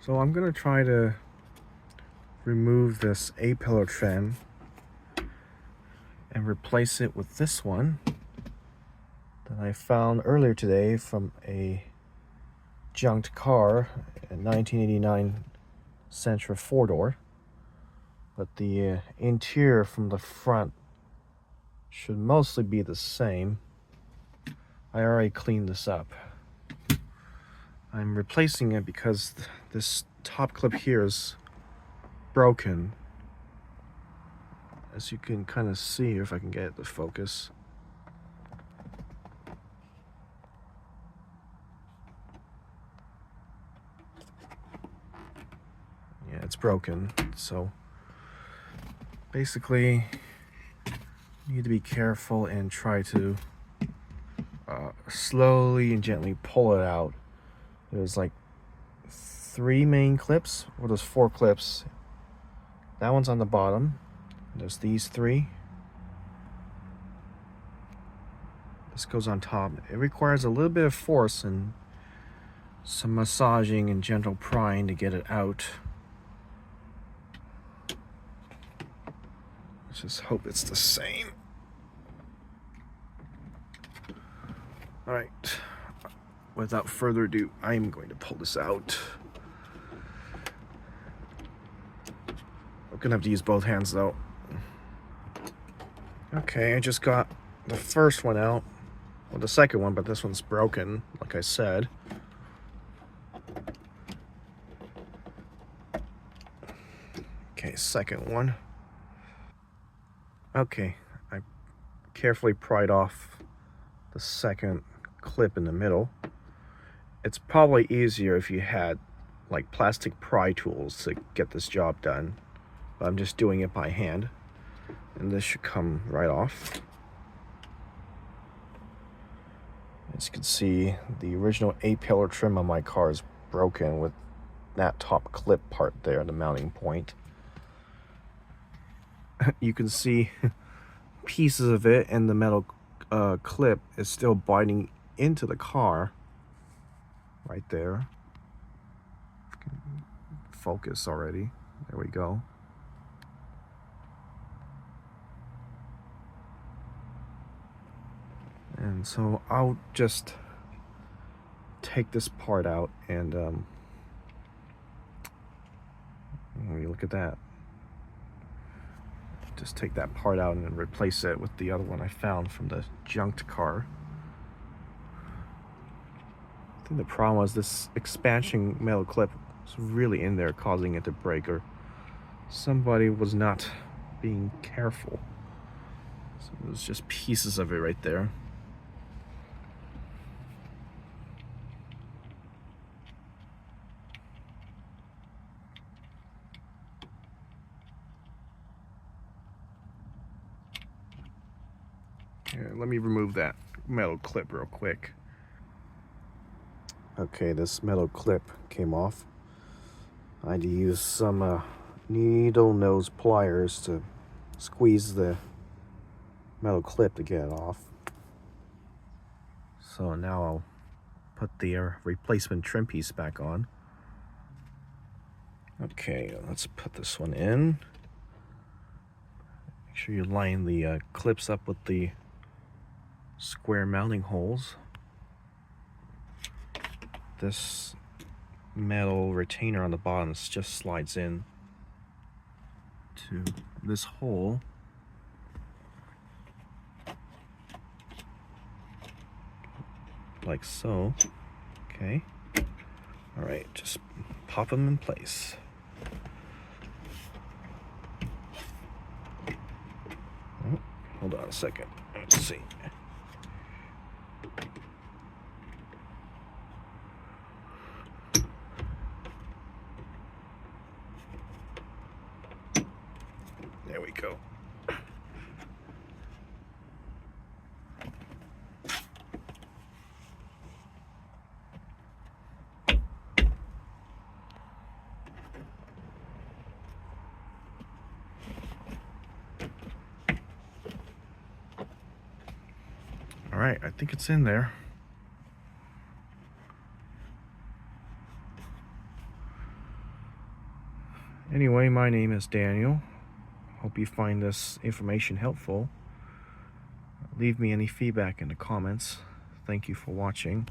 So I'm gonna try to remove this A-pillar trim and replace it with this one that I found earlier today from a junked car, a 1989 Sentra 4-door. But the interior from the front should mostly be the same. I already cleaned this up. I'm replacing it because this top clip here is broken. As you can kind of see, if I can get it to focus. Yeah, it's broken. So basically, you need to be careful and try to slowly and gently pull it out. There's like 3 main clips, or there's 4 clips. That one's on the bottom. There's these 3. This goes on top. It requires a little bit of force and some massaging and gentle prying to get it out. Let's just hope it's the same. Alright, without further ado, I'm going to pull this out. I'm gonna have to use both hands though. Okay, I just got the first one out. Well, the second one, but this one's broken, like I said. Okay, second one. Okay, I carefully pried off the second clip in the middle. It's probably easier if you had like plastic pry tools to get this job done, but I'm just doing it by hand, and this should come right off. As you can see, the original A-pillar trim on my car is broken with that top clip part there, the mounting point. You can see pieces of it, and the metal clip is still biting into the car right there. Focus already. There we go. And so I'll just take this part out and look at that. Just take that part out and then replace it with the other one I found from the junked car. I think the problem was this expansion metal clip was really in there, causing it to break, or somebody was not being careful. So there's just pieces of it right there. Here, let me remove that metal clip real quick. Okay, this metal clip came off. I had to use some needle nose pliers to squeeze the metal clip to get it off. So now I'll put the replacement trim piece back on. Okay, let's put this one in. Make sure you line the clips up with the square mounting holes. This metal retainer on the bottom just slides in to this hole. Like so. Okay. All right, just pop them in place. Oh, hold on a second. Let's see. There we go. All right, I think it's in there. Anyway, my name is Daniel. Hope you find this information helpful. Leave me any feedback in the comments. Thank you for watching.